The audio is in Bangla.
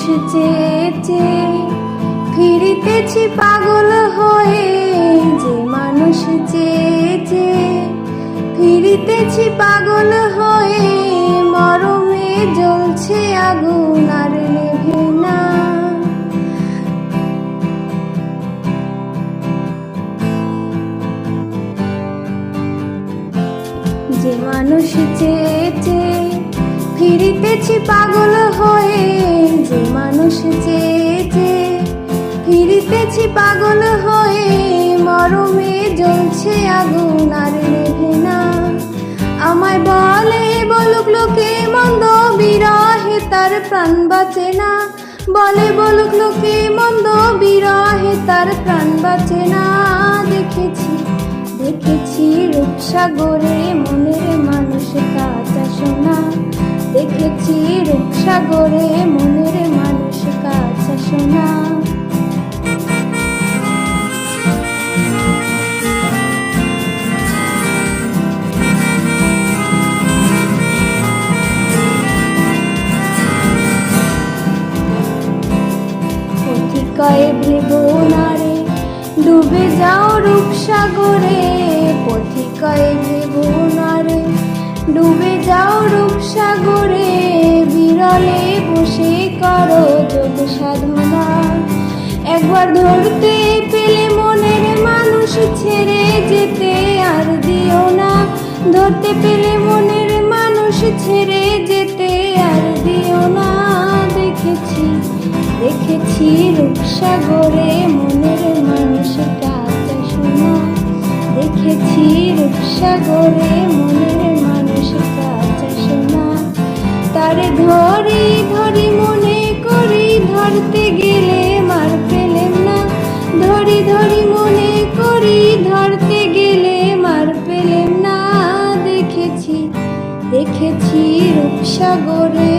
চেয়ে চেয়ে ফিরিতেছি পাগল হয়ে, যে মানুষ চেয়ে চেয়ে ফিরিতেছি পাগল হয়ে, মরমে জ্বলছে আগুন আর নেভে না। যে মানুষ চেয়ে চেয়ে ফিরিতেছি পাগল হয়ে, যে মানুষ চেয়ে চেয়ে ফিরিতেছি পাগল হয়ে, মরমে জ্বলছে আগুন আর নেভে না। আমায় বলে বলুক লোকে মন্দ, বিরহে তার প্রাণ বাঁচে না। বলে বলুক লোকে মন্দ, বিরহে তার প্রাণ বাঁচে না। দেখেছি দেখেছি রূপসাগরে মনের মানুষ কাঁচা সোনা। দেখেছি রূপসাগরে মনের মানুষ কাঁচা সোনা। পথিকায় ভেবো না রে ডুবে যাও রূপসাগরে, পথিকায় ভেবো না রে ডুবে যাও রূপসাগরে। বিরলে বসে করো যোগ সাধনা, একবার ধরতে পেলে মনের মানুষ ছেড়ে যেতে আর দিও না। ধরতে পেলে মনের মানুষ ছেড়ে যেতে আর দিও না। দেখেছি দেখেছি রূপসাগরে মনের মানুষ কাঁচা সোনা। দেখেছি রূপসাগরে মনের মানুষ কাঁচা সোনা। তারে ধরি ধরি মনে করি, ধরতে গেলে মার পেলেম না। ধরি ধরি মনে করি, ধরতে গেলে মার পেলেম না। দেখেছি দেখেছি রূপসাগরে